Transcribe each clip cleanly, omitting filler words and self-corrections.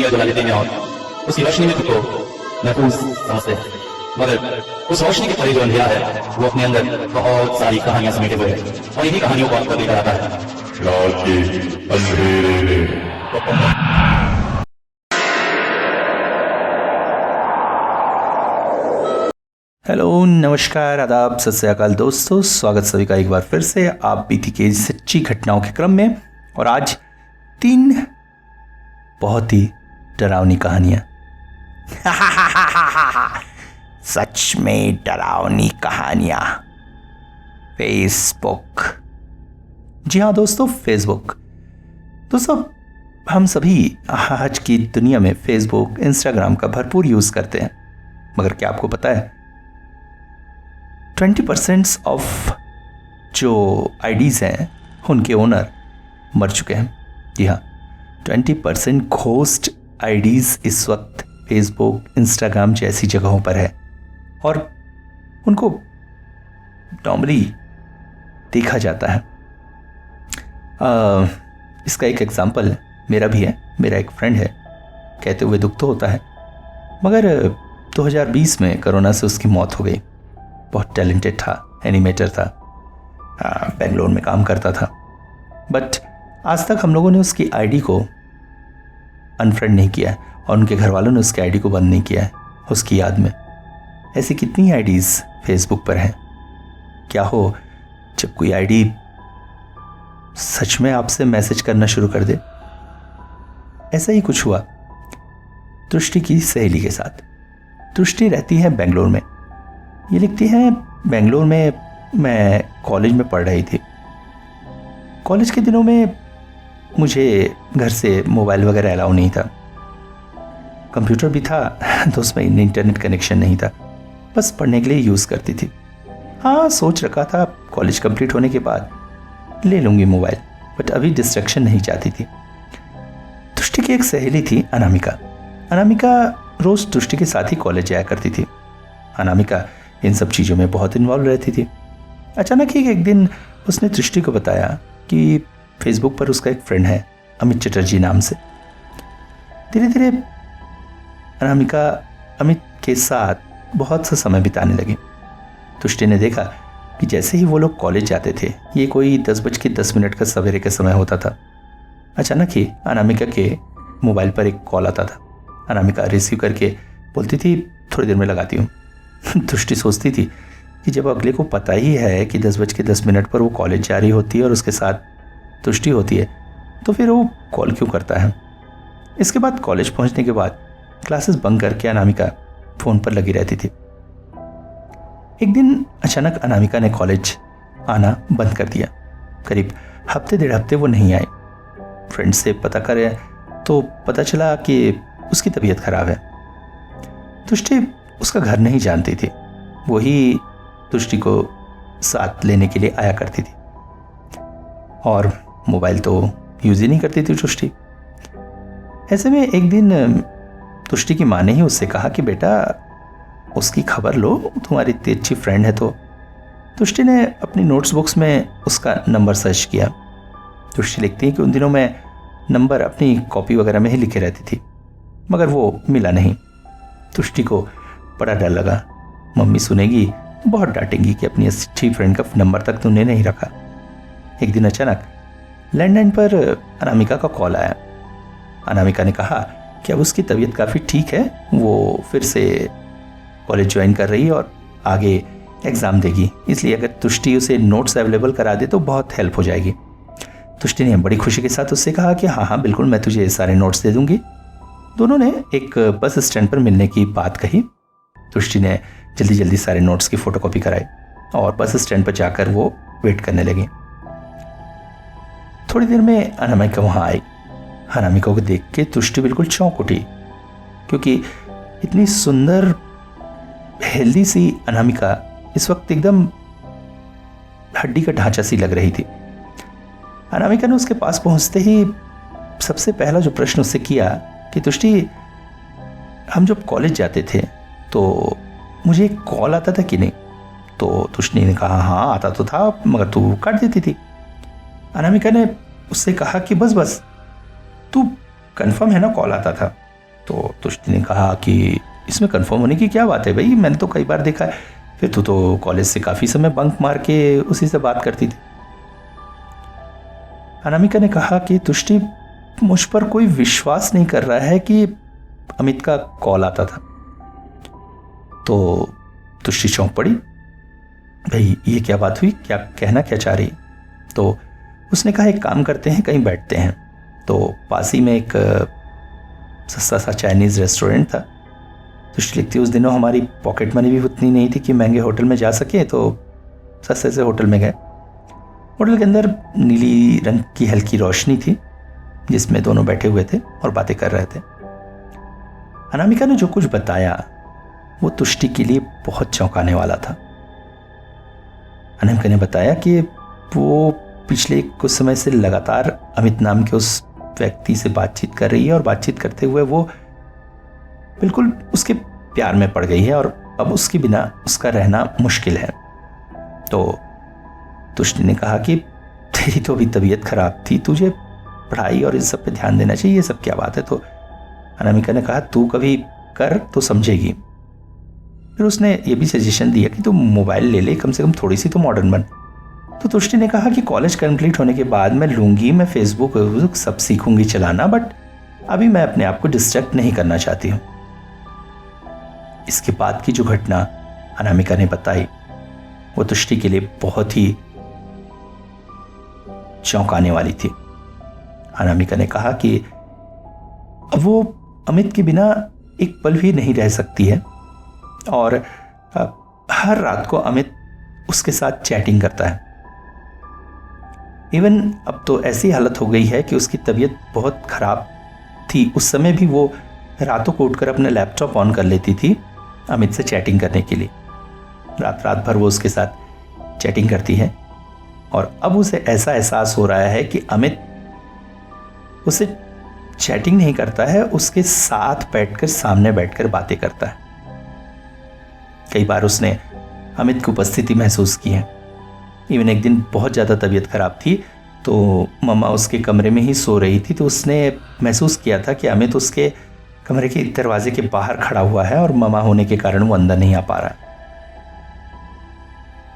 सुबह बुला लेते हैं और उसकी रोशनी में खुद को महफूज समझते हैं, मगर उस रोशनी के परे जो अंधेरा है वो अपने अंदर बहुत सारी कहानियां समेटे हुए है और इन्हीं कहानियों को आपको लेकर आता है रात के अंधेरे में। हेलो, नमस्कार, आदाब, सत श्री अकाल दोस्तों। स्वागत सभी का एक बार फिर से आप बीती के सच्ची घटनाओं के क्रम में। और आज 3 बहुत ही डरावनी कहानियां सच में डरावनी कहानियां। फेसबुक, जी हाँ दोस्तों, फेसबुक। दोस्तों, हम सभी आज की दुनिया में फेसबुक, इंस्टाग्राम का भरपूर यूज करते हैं, मगर क्या आपको पता है 20% ऑफ जो आईडीज हैं उनके ओनर मर चुके हैं। जी हाँ, 20% घोस्ट आईडीज इस वक्त फेसबुक, इंस्टाग्राम जैसी जगहों पर है और उनको नॉर्मली देखा जाता है। इसका एक एग्जांपल मेरा भी है। मेरा एक फ्रेंड है, कहते हुए दुख तो होता है, मगर 2020 में कोरोना से उसकी मौत हो गई। बहुत टैलेंटेड था, एनिमेटर था, बेंगलोर में काम करता था, बट आज तक हम लोगों ने उसकी आईडी को अनफ्रेंड नहीं किया है और उनके घर वालों ने उसकी आईडी को बंद नहीं किया है उसकी याद में। ऐसी कितनी आईडीज फेसबुक पर हैं। क्या हो जब कोई आईडी सच में आपसे मैसेज करना शुरू कर दे। ऐसा ही कुछ हुआ दृष्टि की सहेली के साथ। दृष्टि रहती है बेंगलोर में। ये लिखती है, बेंगलोर में मैं कॉलेज में पढ़ रही थी। कॉलेज के दिनों में मुझे घर से मोबाइल वगैरह अलाउ नहीं था। कंप्यूटर भी था तो उसमें इंटरनेट कनेक्शन नहीं था, बस पढ़ने के लिए यूज़ करती थी। हाँ, सोच रखा था कॉलेज कंप्लीट होने के बाद ले लूँगी मोबाइल, बट अभी डिस्ट्रैक्शन नहीं चाहती थी। दृष्टि की एक सहेली थी, अनामिका। अनामिका रोज़ दृष्टि के साथ ही कॉलेज जाया करती थी। अनामिका इन सब चीज़ों में बहुत इन्वॉल्व रहती थी। अचानक ही एक दिन उसने दृष्टि को बताया कि फेसबुक पर उसका एक फ्रेंड है, अमित चटर्जी नाम से। धीरे धीरे अनामिका अमित के साथ बहुत सा समय बिताने लगी। दृष्टि ने देखा कि जैसे ही वो लोग कॉलेज जाते थे, ये कोई 10:10 का सवेरे का समय होता था, अचानक ही अनामिका के मोबाइल पर एक कॉल आता था। अनामिका रिसीव करके बोलती थी, थोड़ी देर में लगाती हूँ। दृष्टि सोचती थी कि जब अगले को पता ही है कि 10:10 पर वो कॉलेज जा रही होती है और उसके साथ दृष्टि होती है, तो फिर वो कॉल क्यों करता है। इसके बाद कॉलेज पहुंचने के बाद क्लासेस बंक करके अनामिका फ़ोन पर लगी रहती थी। एक दिन अचानक अनामिका ने कॉलेज आना बंद कर दिया। करीब हफ्ते 1.5 हफ्ते वो नहीं आई। फ्रेंड से पता करे तो पता चला कि उसकी तबीयत खराब है। दृष्टि उसका घर नहीं जानती थी, वही दृष्टि को साथ लेने के लिए आया करती थी और मोबाइल तो यूज़ ही नहीं करती थी दृष्टि। ऐसे में एक दिन दृष्टि की माँ ने ही उससे कहा कि बेटा उसकी खबर लो, तुम्हारी इतनी अच्छी फ्रेंड है। तो दृष्टि ने अपनी नोट्स बुक्स में उसका नंबर सर्च किया। दृष्टि लिखती है कि उन दिनों में नंबर अपनी कॉपी वगैरह में ही लिखे रहती थी, मगर वो मिला नहीं। दृष्टि को बड़ा डर लगा, मम्मी सुनेगी तो बहुत डांटेंगी कि अपनी अच्छी फ्रेंड का नंबर तक तुमने नहीं रखा। एक दिन अचानक लैंडलाइन पर अनामिका का कॉल आया। अनामिका ने कहा कि अब उसकी तबीयत काफ़ी ठीक है, वो फिर से कॉलेज ज्वाइन कर रही है और आगे एग्ज़ाम देगी, इसलिए अगर दृष्टि उसे नोट्स अवेलेबल करा दे तो बहुत हेल्प हो जाएगी। दृष्टि ने बड़ी खुशी के साथ उससे कहा कि हाँ हाँ बिल्कुल, मैं तुझे सारे नोट्स दे दूँगी। दोनों ने एक बस स्टैंड पर मिलने की बात कही। दृष्टि ने जल्दी जल्दी सारे नोट्स की फ़ोटोकॉपी कराई और बस स्टैंड पर जाकर वो वेट करने लगी। थोड़ी देर में अनामिका वहाँ आई। अनामिका को देख के दृष्टि बिल्कुल चौंक उठी, क्योंकि इतनी सुंदर हेल्दी सी अनामिका इस वक्त एकदम हड्डी का ढांचा सी लग रही थी। अनामिका ने उसके पास पहुँचते ही सबसे पहला जो प्रश्न उससे किया कि दृष्टि, हम जब कॉलेज जाते थे तो मुझे एक कॉल आता था कि नहीं? तो दृष्टि ने कहा हाँ आता तो था, मगर तू काट देती थी। अनामिका ने उससे कहा कि बस तू कंफर्म है ना कॉल आता था? तो तुष्टि ने कहा कि इसमें कंफर्म होने की क्या बात है भाई, मैंने तो कई बार देखा है, फिर तू तो कॉलेज से काफ़ी समय बंक मार के उसी से बात करती थी। अनामिका ने कहा कि तुष्टि, मुझ पर कोई विश्वास नहीं कर रहा है कि अमित का कॉल आता था। तो तुष्टि चौंक पड़ी, भाई ये क्या बात हुई, क्या कहना क्या चाह रही। तो उसने कहा एक काम करते हैं, कहीं बैठते हैं। तो पास ही में एक सस्ता सा चाइनीज़ रेस्टोरेंट था। तुष्टि लिखती, उस दिनों हमारी पॉकेट मनी भी उतनी नहीं थी कि महंगे होटल में जा सके, तो सस्ते से होटल में गए। होटल के अंदर नीली रंग की हल्की रोशनी थी जिसमें दोनों बैठे हुए थे और बातें कर रहे थे। अनामिका ने जो कुछ बताया वो तुष्टि के लिए बहुत चौंकाने वाला था। अनामिका ने बताया कि वो पिछले कुछ समय से लगातार अमित नाम के उस व्यक्ति से बातचीत कर रही है और बातचीत करते हुए वो बिल्कुल उसके प्यार में पड़ गई है और अब उसके बिना उसका रहना मुश्किल है। तो तुष्टि ने कहा कि तेरी तो अभी तबीयत खराब थी, तुझे पढ़ाई और इस सब पे ध्यान देना चाहिए, ये सब क्या बात है। तो अनामिका ने कहा तू कभी कर तो समझेगी। फिर उसने ये भी सजेशन दिया कि तू मोबाइल ले ले, कम से कम थोड़ी सी तो मॉडर्न बन। तो तुष्टि ने कहा कि कॉलेज कंप्लीट होने के बाद मैं लूँगी, मैं फेसबुक सब सीखूंगी चलाना, बट अभी मैं अपने आप को डिस्ट्रैक्ट नहीं करना चाहती हूँ। इसके बाद की जो घटना अनामिका ने बताई वो तुष्टि के लिए बहुत ही चौंकाने वाली थी। अनामिका ने कहा कि अब वो अमित के बिना एक पल भी नहीं रह सकती है और हर रात को अमित उसके साथ चैटिंग करता है। इवन अब तो ऐसी हालत हो गई है कि उसकी तबीयत बहुत खराब थी, उस समय भी वो रातों को उठकर अपना लैपटॉप ऑन कर लेती थी अमित से चैटिंग करने के लिए। रात भर वो उसके साथ चैटिंग करती है और अब उसे ऐसा एहसास हो रहा है कि अमित उसे चैटिंग नहीं करता है, उसके साथ बैठकर सामने बैठकर बातें करता है। कई बार उसने अमित की उपस्थिति महसूस की है। इवन एक दिन बहुत ज़्यादा तबीयत खराब थी तो मम्मा उसके कमरे में ही सो रही थी, तो उसने महसूस किया था कि अमित उसके कमरे के दरवाजे के बाहर खड़ा हुआ है और मम्मा होने के कारण वो अंदर नहीं आ पा रहा है।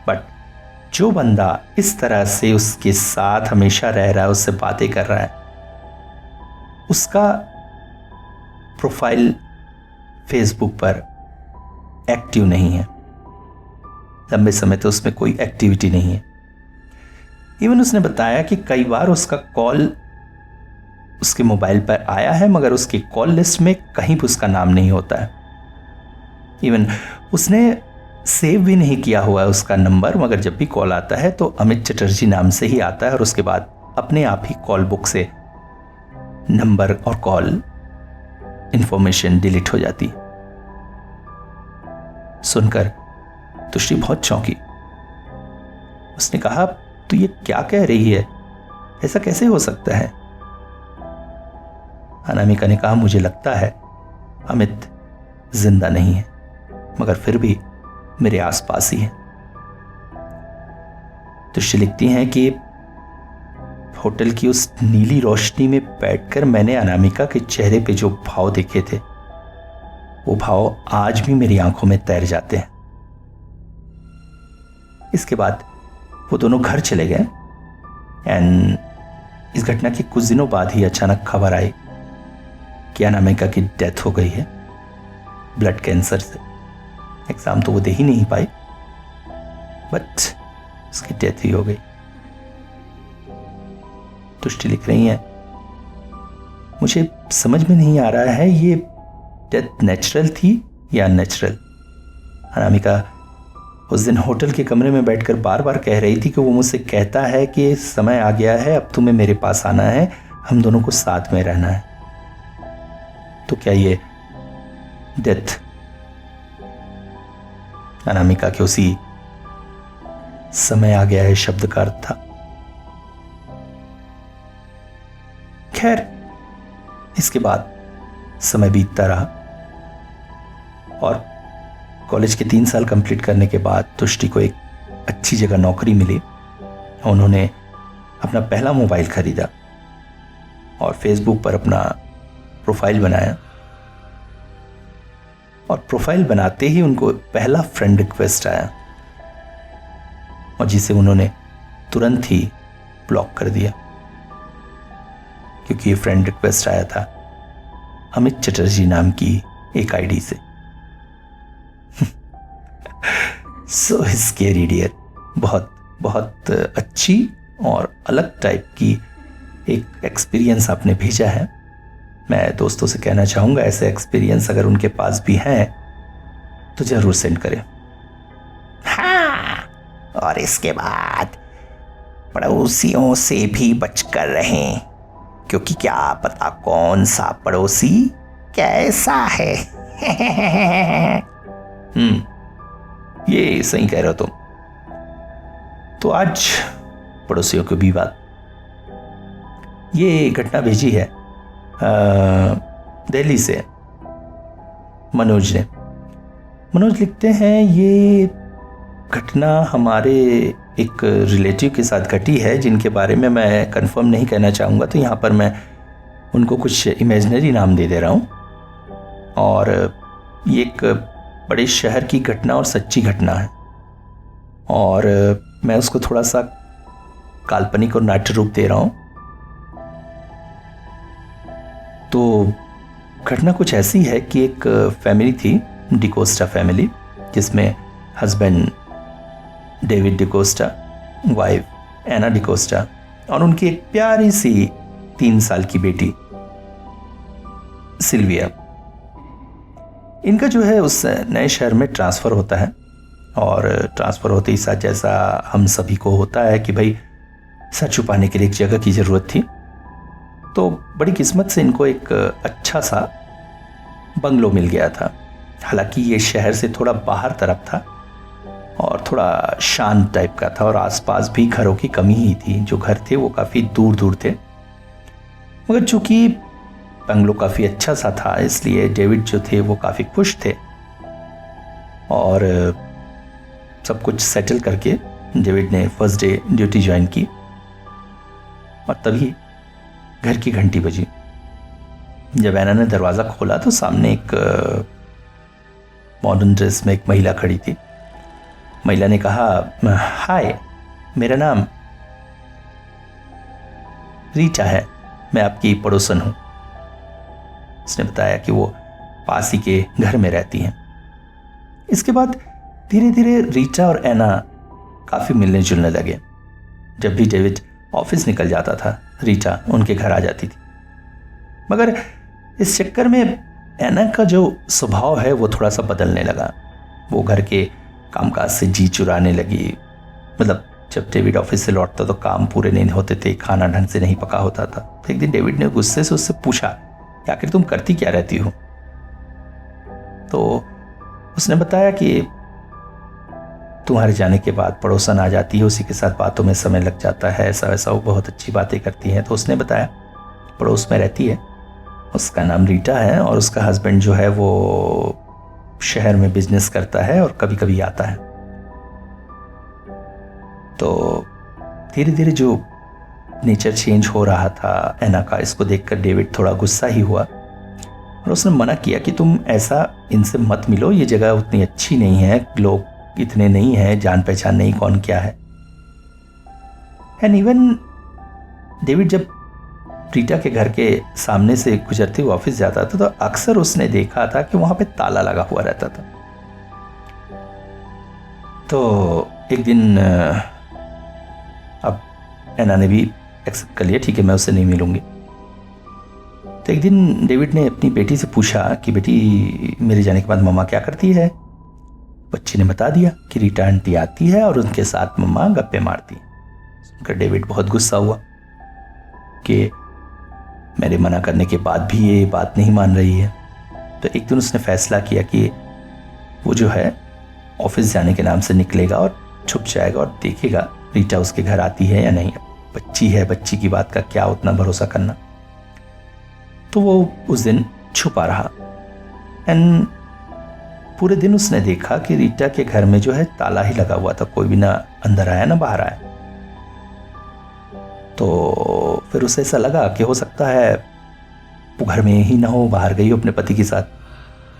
बट जो बंदा इस तरह से उसके साथ हमेशा रह रहा है, उससे बातें कर रहा है, उसका प्रोफाइल फेसबुक पर एक्टिव नहीं है, लंबे समय तो उसमें कोई एक्टिविटी नहीं है। इवन उसने बताया कि कई बार उसका कॉल उसके मोबाइल पर आया है मगर उसकी कॉल लिस्ट में कहीं भी उसका नाम नहीं होता है। इवन उसने सेव भी नहीं किया हुआ है उसका नंबर, मगर जब भी कॉल आता है तो अमित चटर्जी नाम से ही आता है और उसके बाद अपने आप ही कॉल बुक से नंबर और कॉल इंफॉर्मेशन डिलीट हो जाती। सुनकर तुष्टि बहुत चौंकी। उसने कहा तू ये क्या कह रही है, ऐसा कैसे हो सकता है। अनामिका ने कहा मुझे लगता है अमित जिंदा नहीं है मगर फिर भी मेरे आसपास ही है। तुष्टि लिखती हैं कि होटल की उस नीली रोशनी में बैठकर मैंने अनामिका के चेहरे पे जो भाव देखे थे वो भाव आज भी मेरी आंखों में तैर जाते हैं। इसके बाद वो दोनों घर चले गए एंड इस घटना के कुछ दिनों बाद ही अचानक खबर आई कि अनामिका की डेथ हो गई है ब्लड कैंसर से। एग्जाम तो वो दे ही नहीं पाई बट उसकी डेथ ही हो गई। तुष्टि लिख रही हैं मुझे समझ में नहीं आ रहा है ये डेथ नेचुरल थी या अननेचुरल। अनामिका उस दिन होटल के कमरे में बैठकर बार बार कह रही थी कि वो मुझसे कहता है कि समय आ गया है, अब तुम्हें मेरे पास आना है, हम दोनों को साथ में रहना है। तो क्या ये डेथ अनामिका के उसी समय आ गया है शब्द का अर्थ था। खैर इसके बाद समय बीतता रहा और कॉलेज के 3 साल कंप्लीट करने के बाद तुष्टि को एक अच्छी जगह नौकरी मिली। उन्होंने अपना पहला मोबाइल खरीदा और फेसबुक पर अपना प्रोफाइल बनाया और प्रोफाइल बनाते ही उनको पहला फ्रेंड रिक्वेस्ट आया और जिसे उन्होंने तुरंत ही ब्लॉक कर दिया, क्योंकि ये फ्रेंड रिक्वेस्ट आया था अमित चटर्जी नाम की एक आईडी से। सो स्केरी डियर, बहुत बहुत अच्छी और अलग टाइप की एक एक्सपीरियंस आपने भेजा है। मैं दोस्तों से कहना चाहूँगा ऐसे एक्सपीरियंस अगर उनके पास भी हैं तो ज़रूर सेंड करें। हाँ, और इसके बाद पड़ोसियों से भी बचकर रहें, क्योंकि क्या पता कौन सा पड़ोसी कैसा है। ये सही कह रहे हो तुम। तो आज पड़ोसियों की भी बात, ये घटना भेजी है दिल्ली से मनोज ने। मनोज लिखते हैं ये घटना हमारे एक रिलेटिव के साथ घटी है, जिनके बारे में मैं कंफर्म नहीं कहना चाहूँगा, तो यहाँ पर मैं उनको कुछ इमेजिनरी नाम दे रहा हूँ। और ये एक बड़े शहर की घटना और सच्ची घटना है, और मैं उसको थोड़ा सा काल्पनिक और नाट्य रूप दे रहा हूँ। तो घटना कुछ ऐसी है कि एक फैमिली थी, डिकोस्टा फैमिली, जिसमें हस्बैंड डेविड डिकोस्टा, वाइफ एना डिकोस्टा और उनकी एक प्यारी सी 3 साल की बेटी सिल्विया। इनका जो है उस नए शहर में ट्रांसफ़र होता है, और ट्रांसफ़र होते ही साथ जैसा हम सभी को होता है कि भाई सर छुपाने के लिए एक जगह की ज़रूरत थी। तो बड़ी किस्मत से इनको एक अच्छा सा बंगलो मिल गया था। हालांकि ये शहर से थोड़ा बाहर तरफ था और थोड़ा शांत टाइप का था, और आसपास भी घरों की कमी ही थी। जो घर थे वो काफ़ी दूर दूर थे, मगर चूँकि बंगलो काफ़ी अच्छा सा था इसलिए डेविड जो थे वो काफ़ी खुश थे। और सब कुछ सेटल करके डेविड ने फर्स्ट डे ड्यूटी ज्वाइन की, और तभी घर की घंटी बजी। जब एना ने दरवाज़ा खोला तो सामने एक मॉडर्न ड्रेस में एक महिला खड़ी थी। महिला ने कहा, हाय, मेरा नाम रीटा है, मैं आपकी पड़ोसन हूँ। उसने बताया कि वो पास ही के घर में रहती हैं। इसके बाद धीरे धीरे रीटा और एना काफ़ी मिलने जुलने लगे। जब भी डेविड ऑफिस निकल जाता था रीटा उनके घर आ जाती थी, मगर इस चक्कर में एना का जो स्वभाव है वो थोड़ा सा बदलने लगा। वो घर के कामकाज से जी चुराने लगी। मतलब जब डेविड ऑफिस से लौटता तो काम पूरे नहीं होते थे, खाना ढंग से नहीं पका होता था। तो एक दिन डेविड ने गुस्से से उससे पूछा, आखिर तुम करती क्या रहती हो? तो उसने बताया कि तुम्हारे जाने के बाद पड़ोसन आ जाती है, उसी के साथ बातों में समय लग जाता है, ऐसा वैसा, वो बहुत अच्छी बातें करती हैं। तो उसने बताया पड़ोस में रहती है, उसका नाम रीटा है, और उसका हस्बैंड जो है वो शहर में बिजनेस करता है और कभी कभी आता है। तो धीरे धीरे जो नेचर चेंज हो रहा था एना का, इसको देखकर डेविड थोड़ा गुस्सा ही हुआ, और उसने मना किया कि तुम ऐसा इनसे मत मिलो, ये जगह उतनी अच्छी नहीं है, लोग इतने नहीं हैं, जान पहचान नहीं कौन क्या है। एंड इवन डेविड जब रीटा के घर के सामने से गुजरते हुए ऑफिस जाता था तो अक्सर उसने देखा था कि वहां पे ताला लगा हुआ रहता था। तो एक दिन अब एना ने भी एक्सेप्ट कर लिया, ठीक है मैं उससे नहीं मिलूंगी। तो एक दिन डेविड ने अपनी बेटी से पूछा कि बेटी मेरे जाने के बाद मम्मा क्या करती है? बच्ची ने बता दिया कि रीटा आंटी आती है और उनके साथ मम्मा गप्पे मारती है। सुनकर डेविड बहुत गुस्सा हुआ कि मेरे मना करने के बाद भी ये बात नहीं मान रही है। तो एक दिन उसने फैसला किया कि वो जो है ऑफिस जाने के नाम से निकलेगा और छुप जाएगा और देखेगा रीटा उसके घर आती है या नहीं। बच्ची है, बच्ची की बात का क्या उतना भरोसा करना। तो वो उस दिन छुपा रहा एंड पूरे दिन उसने देखा कि रीटा के घर में जो है ताला ही लगा हुआ था, कोई भी ना अंदर आया ना बाहर आया। तो फिर उसे ऐसा लगा कि हो सकता है वो घर में ही ना हो, बाहर गई हो अपने पति के साथ,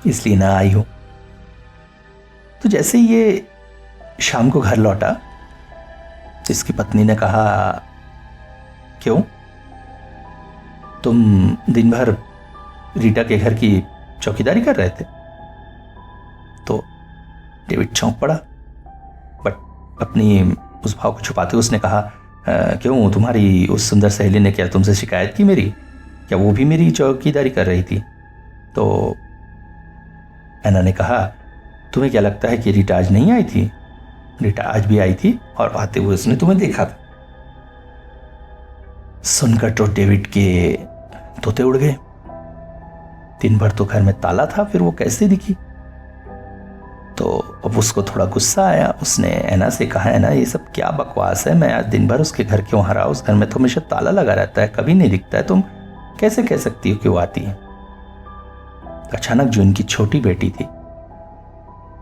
इसलिए ना आई हो। तो जैसे ये शाम को घर लौटा तो इसकी पत्नी ने कहा, क्यों, तुम दिन भर रीटा के घर की चौकीदारी कर रहे थे? तो डेविड चौंक पड़ा, बट अपनी उस भाव को छुपाते हुए उसने कहा, क्यों, तुम्हारी उस सुंदर सहेली ने क्या तुमसे शिकायत की मेरी? क्या वो भी मेरी चौकीदारी कर रही थी? तो एना ने कहा, तुम्हें क्या लगता है कि रीटा आज नहीं आई थी? रीटा आज भी आई थी और आते हुए उसने तुम्हें देखा था। सुनकर तो डेविड के तोते उड़ गए। दिन भर तो घर में ताला था, फिर वो कैसे दिखी? तो अब उसको थोड़ा गुस्सा आया। उसने एना से कहा, एना ये सब क्या बकवास है, मैं आज दिन भर उसके घर क्यों हरा? उस घर में तो हमेशा ताला लगा रहता है, कभी नहीं दिखता है, तुम कैसे कह सकती हो कि वो आती है? अचानक जो इनकी छोटी बेटी थी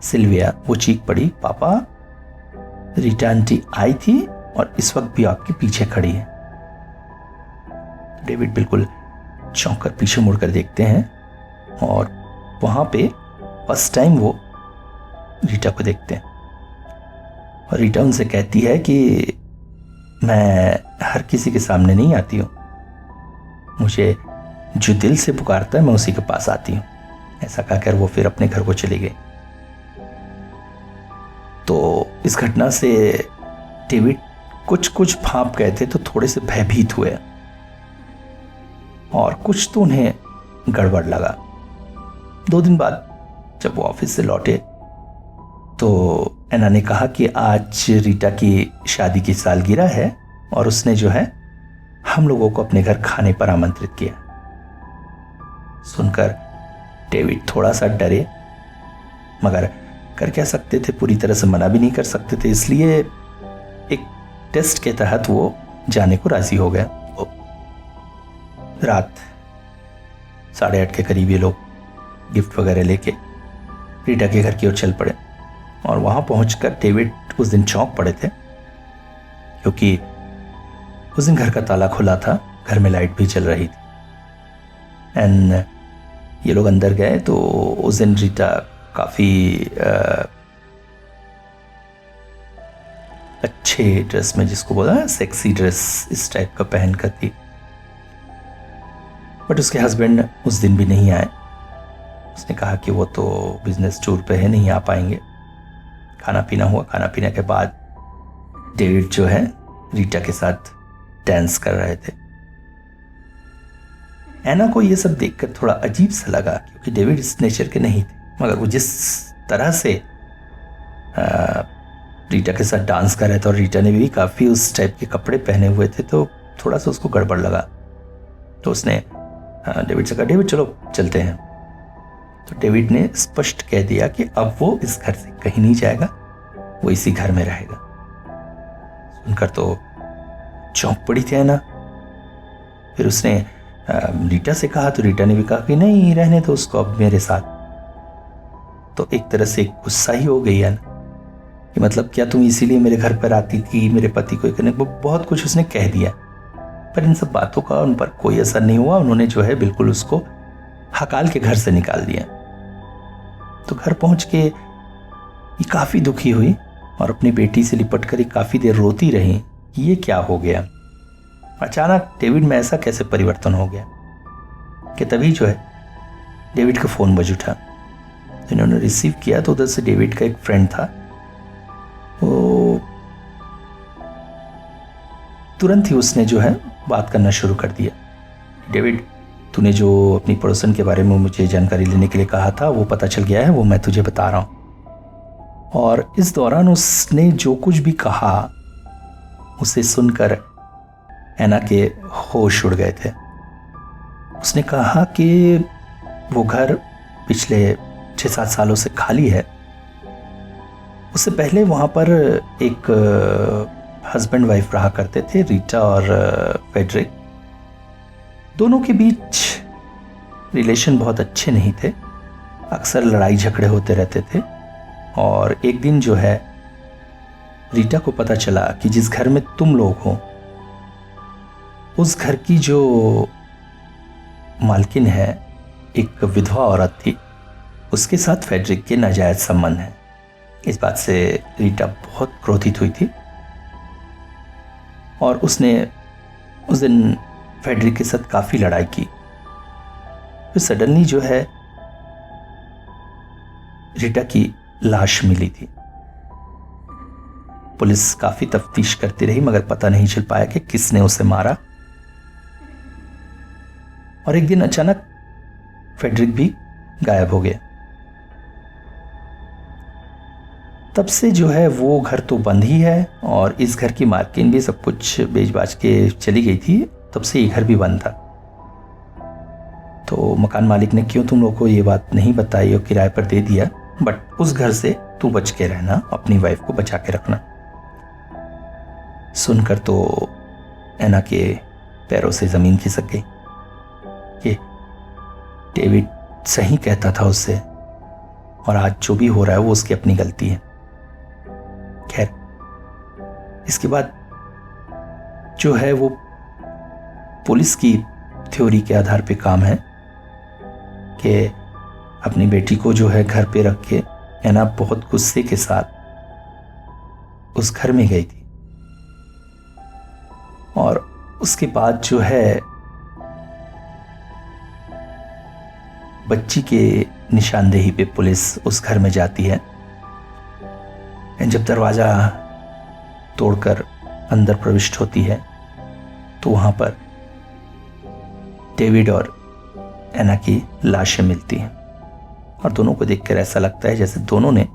सिल्विया, वो चीख पड़ी, पापा रीटा आंटी आई थी और इस वक्त भी आपके पीछे खड़ी है। डेविड बिल्कुल चौंक कर पीछे मुड़कर देखते हैं और वहां पे फर्स्ट टाइम वो रीटा को देखते हैं और रीटा उनसे कहती है कि मैं हर किसी के सामने नहीं आती हूं, मुझे जो दिल से पुकारता है मैं उसी के पास आती हूं। ऐसा कहकर वो फिर अपने घर को चली गई। तो इस घटना से डेविड कुछ कुछ भाप गए थे, तो थोड़े से भयभीत हुए और कुछ तो उन्हें गड़बड़ लगा। 2 दिन बाद जब वो ऑफिस से लौटे तो एना ने कहा कि आज रीटा की शादी की सालगिरह है और उसने जो है हम लोगों को अपने घर खाने पर आमंत्रित किया। सुनकर डेविड थोड़ा सा डरे, मगर कर क्या सकते थे, पूरी तरह से मना भी नहीं कर सकते थे, इसलिए एक टेस्ट के तहत वो जाने को राजी हो गए। रात 8:30 के करीब ये लोग गिफ्ट वगैरह लेके रीटा के घर की ओर चल पड़े और वहां पहुंचकर डेविड उस दिन चौंक पड़े थे क्योंकि उस दिन घर का ताला खुला था, घर में लाइट भी चल रही थी। एंड ये लोग अंदर गए तो उस दिन रीटा काफी अच्छे ड्रेस में, जिसको बोला है सेक्सी ड्रेस, इस टाइप का पहन कर थी। बट उसके हस्बैंड उस दिन भी नहीं आए। उसने कहा कि वो तो बिजनेस टूर पे है, नहीं आ पाएंगे। खाना पीना हुआ, खाना पीने के बाद डेविड जो है रीटा के साथ डांस कर रहे थे। एना को ये सब देखकर थोड़ा अजीब सा लगा क्योंकि डेविड इस नेचर के नहीं थे, मगर वो जिस तरह से रीटा के साथ डांस कर रहे थे और रीटा ने भी काफ़ी उस टाइप के कपड़े पहने हुए थे, तो थोड़ा सा उसको गड़बड़ लगा। तो उसने डेविड से कहा, डेविड चलो चलते हैं। तो डेविड ने स्पष्ट कह दिया कि अब वो इस घर से कहीं नहीं जाएगा, वो इसी घर में रहेगा। सुनकर तो चौंक पड़ी थी ना। फिर उसने रीटा से कहा तो रीटा ने भी कहा कि नहीं, रहने दो उसको अब मेरे साथ। तो एक तरह से गुस्सा ही हो गई है ना कि मतलब क्या तुम इसीलिए मेरे घर पर आती थी, मेरे पति को करने, बहुत कुछ उसने कह दिया। पर इन सब बातों का उन पर कोई असर नहीं हुआ। उन्होंने जो है बिल्कुल उसको हकाल के घर से निकाल दिया। तो घर पहुंच के ये काफी दुखी हुई और अपनी बेटी से लिपट कर काफी देर रोती रही कि ये क्या हो गया, अचानक डेविड में ऐसा कैसे परिवर्तन हो गया। कि तभी जो है डेविड का फोन बज उठा। तो इन्होंने रिसीव किया तो उधर से डेविड का एक फ्रेंड था, वो तुरंत ही उसने जो है बात करना शुरू कर दिया। डेविड, तूने जो अपनी पड़ोसन के बारे में मुझे जानकारी लेने के लिए कहा था वो पता चल गया है, वो मैं तुझे बता रहा हूं। और इस दौरान उसने जो कुछ भी कहा उसे सुनकर एना के होश उड़ गए थे। उसने कहा कि वो घर पिछले 6-7 सालों से खाली है। उससे पहले वहां पर एक हस्बैंड वाइफ रहा करते थे, रीटा और फेडरिक। दोनों के बीच रिलेशन बहुत अच्छे नहीं थे, अक्सर लड़ाई झगड़े होते रहते थे। और एक दिन जो है रीटा को पता चला कि जिस घर में तुम लोग हो उस घर की जो मालकिन है एक विधवा औरत थी, उसके साथ फेडरिक के नाजायज संबंध हैं। इस बात से रीटा बहुत क्रोधित हुई थी और उसने उस दिन फेडरिक के साथ काफ़ी लड़ाई की। फिर सडनली जो है रीटा की लाश मिली थी। पुलिस काफ़ी तफ्तीश करती रही मगर पता नहीं चल पाया कि किसने उसे मारा। और एक दिन अचानक फेडरिक भी गायब हो गया। तब से जो है वो घर तो बंद ही है और इस घर की मालकिन भी सब कुछ बेच बाच के चली गई थी। तब से ये घर भी बंद था। तो मकान मालिक ने क्यों तुम लोगों को ये बात नहीं बताई और किराए पर दे दिया, बट उस घर से तू बच के रहना, अपनी वाइफ को बचा के रखना। सुनकर तो एना के पैरों से जमीन खिसक गई कि डेविड सही कहता था उससे और आज जो भी हो रहा है वो उसकी अपनी गलती है। खैर, इसके बाद जो है वो पुलिस की थ्योरी के आधार पे काम है कि अपनी बेटी को जो है घर पे रख के एना बहुत गुस्से के साथ उस घर में गई थी और उसके बाद जो है बच्ची के निशानदेही पे पुलिस उस घर में जाती है। जब दरवाजा तोड़कर अंदर प्रविष्ट होती है तो वहां पर डेविड और एना की लाशें मिलती हैं और दोनों को देखकर ऐसा लगता है जैसे दोनों ने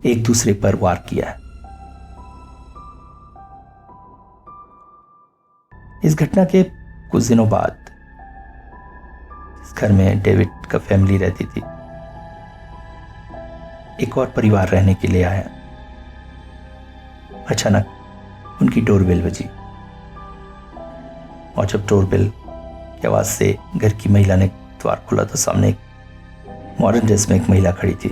एक दूसरे पर वार किया है। इस घटना के कुछ दिनों बाद इस घर में डेविड का फैमिली रहती थी, एक और परिवार रहने के लिए आया। अचानक उनकी डोरबेल बजी और जब डोरबेल की आवाज से घर की महिला ने द्वार खोला तो सामने एक मॉडर्न ड्रेस में एक महिला खड़ी थी।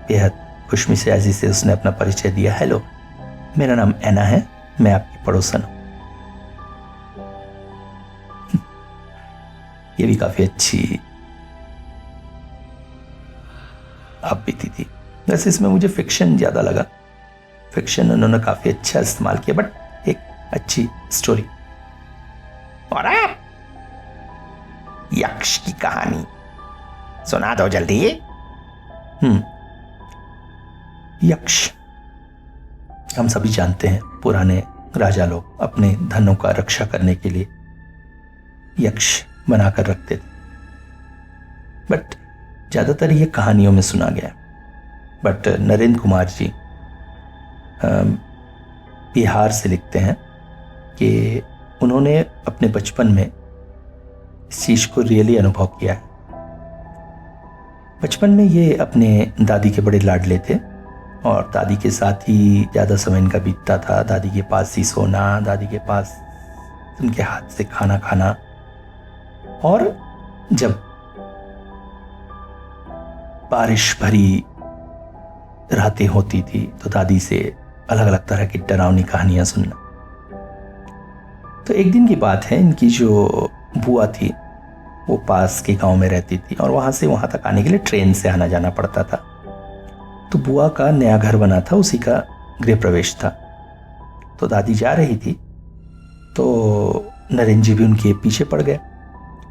बेहद खुशमिजाजी से उसने अपना परिचय दिया। हेलो, मेरा नाम एना है, मैं आपकी पड़ोसन हूं। ये भी काफी अच्छी आप बीती थी। वैसे इसमें मुझे फिक्शन ज्यादा लगा। फिक्शन उन्होंने काफी अच्छा इस्तेमाल किया, बट एक अच्छी स्टोरी। और अब यक्ष की कहानी सुना दो जल्दी। यक्ष हम सभी जानते हैं, पुराने राजा लोग अपने धनों का रक्षा करने के लिए यक्ष बनाकर रखते थे, बट ज्यादातर ये कहानियों में सुना गया। बट नरेंद्र कुमार जी बिहार से लिखते हैं कि उन्होंने अपने बचपन में इस चीज को रियली अनुभव किया है। बचपन में ये अपने दादी के बड़े लाडले थे और दादी के साथ ही ज़्यादा समय इनका बीतता था। दादी के पास ही सोना, दादी के पास उनके हाथ से खाना खाना। और जब बारिश भरी रातें होती थी तो दादी से अलग अलग तरह की डरावनी कहानियां सुनना। तो एक दिन की बात है, इनकी जो बुआ थी वो पास के गांव में रहती थी और वहां से वहां तक आने के लिए ट्रेन से आना जाना पड़ता था। तो बुआ का नया घर बना था, उसी का गृह प्रवेश था। तो दादी जा रही थी तो नरेंद्र जी भी उनके पीछे पड़ गए,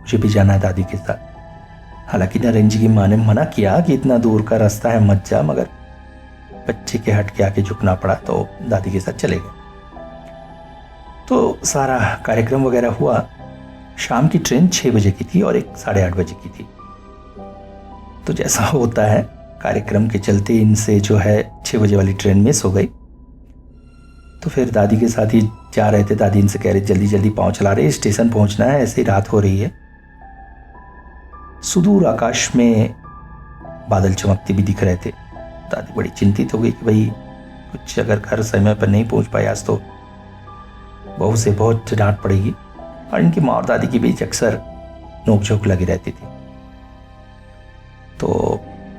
मुझे भी जाना है दादी के साथ। हालांकि नरेंद्र जी की माँ ने मना किया कि इतना दूर का रास्ता है मत जा, मगर बच्चे के हट के आके झुकना पड़ा तो दादी के साथ चले गए। तो सारा कार्यक्रम वगैरह हुआ। शाम की ट्रेन 6 बजे की थी और एक 8:30 बजे की थी। तो जैसा होता है कार्यक्रम के चलते इनसे जो है 6 बजे वाली ट्रेन मिस हो गई। तो फिर दादी के साथ ही जा रहे थे। दादी इनसे कह रहे जल्दी जल्दी पाँव चला रहे, स्टेशन पहुंचना है, ऐसे ही रात हो रही है। सुदूर आकाश में बादल चमकते भी दिख रहे थे। दादी बड़ी चिंतित हो गई कि भाई कुछ अगर घर समय पर नहीं पहुंच पाए आज तो बहू से बहुत डांट पड़ेगी। और इनकी माँ और दादी के बीच अक्सर नोकझोंक लगी रहती थी। तो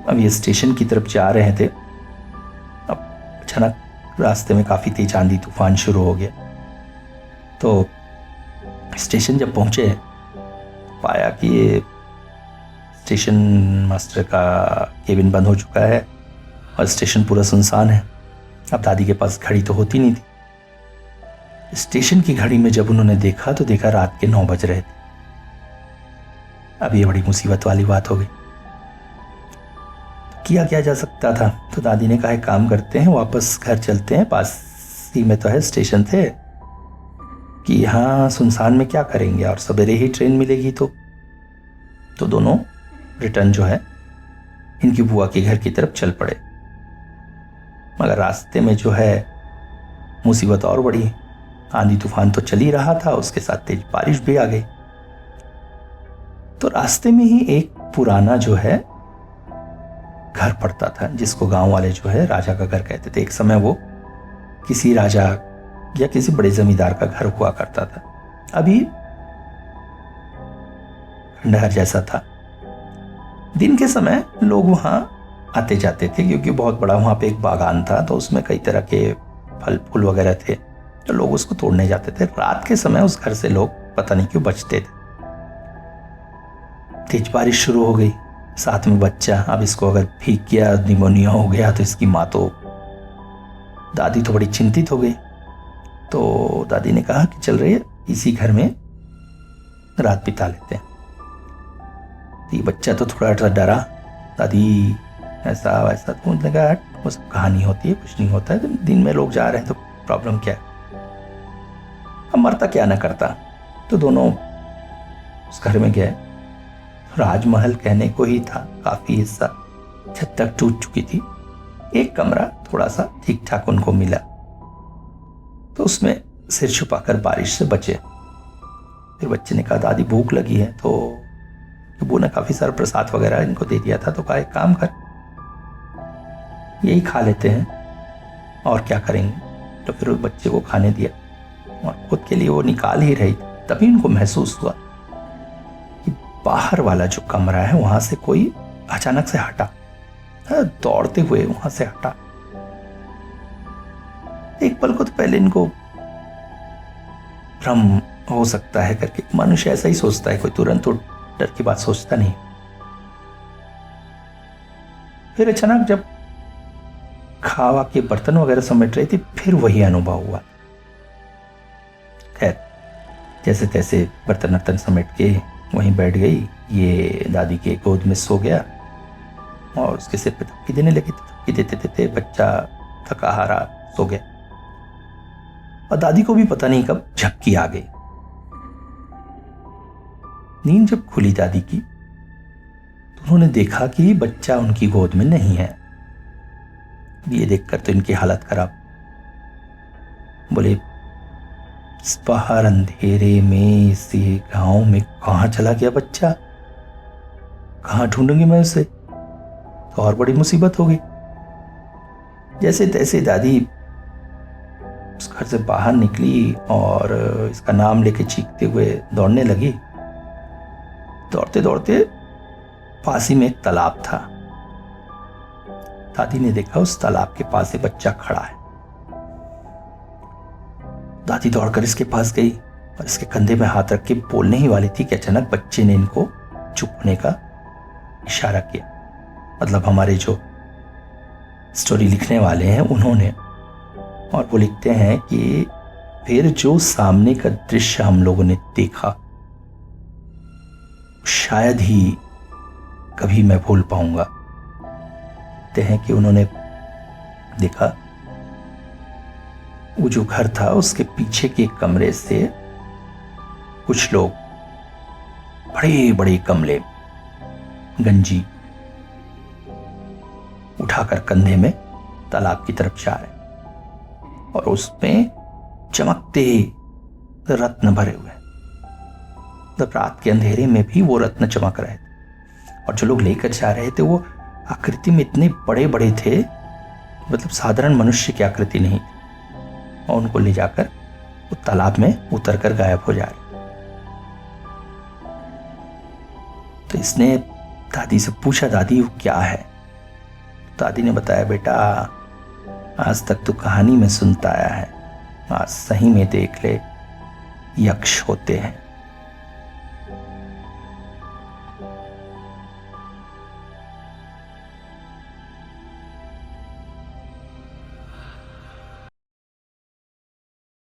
अब ये स्टेशन की तरफ जा रहे थे। अब अचानक रास्ते में काफ़ी तेज आंधी तूफान शुरू हो गया। तो स्टेशन जब पहुंचे पाया कि ये स्टेशन मास्टर का केबिन बंद हो चुका है और स्टेशन पूरा सुनसान है। अब दादी के पास घड़ी तो होती नहीं थी। स्टेशन की घड़ी में जब उन्होंने देखा तो देखा रात के 9 बज रहे थे। अब ये बड़ी मुसीबत वाली बात हो गई। किया क्या जा सकता था? तो दादी ने कहा एक काम करते हैं, वापस घर चलते हैं, पास ही में तो है स्टेशन थे, कि यहाँ सुनसान में क्या करेंगे और सवेरे ही ट्रेन मिलेगी। तो दोनों रिटर्न जो है इनकी बुआ के घर की तरफ चल पड़े। मगर रास्ते में जो है मुसीबत और बढ़ी। आंधी तूफान तो चल ही रहा था, उसके साथ तेज बारिश भी आ गई। तो रास्ते में ही एक पुराना जो है घर पड़ता था, जिसको गांव वाले जो है राजा का घर कहते थे। एक समय वो किसी राजा या किसी बड़े जमींदार का घर हुआ करता था। अभी खंडहर जैसा था। दिन के समय लोग वहां आते जाते थे, क्योंकि बहुत बड़ा वहां पे एक बागान था, तो उसमें कई तरह के फल फूल वगैरह थे, तो लोग उसको तोड़ने जाते थे। रात के समय उस घर से लोग पता नहीं क्यों बचते थे। तेज बारिश शुरू हो गई, साथ में बच्चा। अब इसको अगर भीग गया, निमोनिया हो गया, तो इसकी माँ तो दादी तो बड़ी चिंतित हो गई। तो दादी ने कहा कि चल रही है, इसी घर में रात बिता लेते हैं। तो ये बच्चा तो थोड़ा सा डरा, दादी ऐसा वैसा। तो उन्होंने कहा वो सब कहानी होती है, कुछ नहीं होता है, तो दिन में लोग जा रहे हैं तो प्रॉब्लम क्या है, अब मरता क्या ना करता। तो दोनों उस घर में गए। राजमहल कहने को ही था, काफी हिस्सा छत तक टूट चुकी थी। एक कमरा थोड़ा सा ठीक ठाक उनको मिला, तो उसमें सिर छुपाकर बारिश से बचे। फिर बच्चे ने कहा दादी भूख लगी है, तो वो ने काफी सारा प्रसाद वगैरह इनको दे दिया था। तो कहा एक काम कर, यही खा लेते हैं, और क्या करेंगे। तो फिर उस बच्चे को खाने दिया, और खुद के लिए वो निकाल ही रही। तभी उनको महसूस हुआ कि बाहर वाला जो कमरा है वहां से कोई अचानक से हटा, दौड़ते हुए वहां से हटा। एक पल को तो पहले इनको भ्रम हो सकता है करके, मनुष्य ऐसा ही सोचता है, कोई तुरंत तो डर की बात सोचता नहीं। फिर अचानक जब खावा के बर्तन वगैरह समेट रही थी, फिर वही अनुभव हुआ। खैर जैसे तैसे बर्तन वर्तन समेट के वहीं बैठ गई। ये दादी के गोद में सो गया और उसके सिर पे थपकी देने लगी। थपकी देते देते बच्चा थका हारा सो गया, और दादी को भी पता नहीं कब झपकी आ गई। नींद जब खुली दादी की, तो उन्होंने देखा कि बच्चा उनकी गोद में नहीं है। ये देखकर तो इनकी हालत खराब। बोले इस बाहर अंधेरे में, इसी गांव में कहां चला गया बच्चा, कहां ढूंढूंगी मैं उसे, तो और बड़ी मुसीबत हो गई। जैसे तैसे दादी उस घर से बाहर निकली और इसका नाम लेके चीखते हुए दौड़ने लगी। दौड़ते दौड़ते पास ही में एक तालाब था। दादी ने देखा उस तालाब के पास एक बच्चा खड़ा है। दादी दौड़कर इसके पास गई और इसके कंधे में हाथ रख के बोलने ही वाली थी कि अचानक बच्चे ने इनको चुप होने का इशारा किया। मतलब हमारे जो स्टोरी लिखने वाले हैं उन्होंने, और वो लिखते हैं कि फिर जो सामने का दृश्य हम लोगों ने देखा, शायद ही कभी मैं भूल पाऊंगा। कहते हैं कि उन्होंने देखा वो जो घर था उसके पीछे के कमरे से कुछ लोग बड़े बड़े गमले, गंजी उठाकर कंधे में तालाब की तरफ जा रहे, और उसमें चमकते रत्न भरे हुए। मतलब रात के अंधेरे में भी वो रत्न चमक रहे थे, और जो लोग लेकर जा रहे थे वो आकृति में इतने बड़े बड़े थे, मतलब साधारण मनुष्य की आकृति नहीं, और उनको ले जाकर वो तालाब में उतरकर गायब हो जा रहे। तो इसने दादी से पूछा, दादी वो क्या है? दादी ने बताया, बेटा आज तक तो कहानी में सुनता आया है, आज सही में देख ले, यक्ष होते हैं।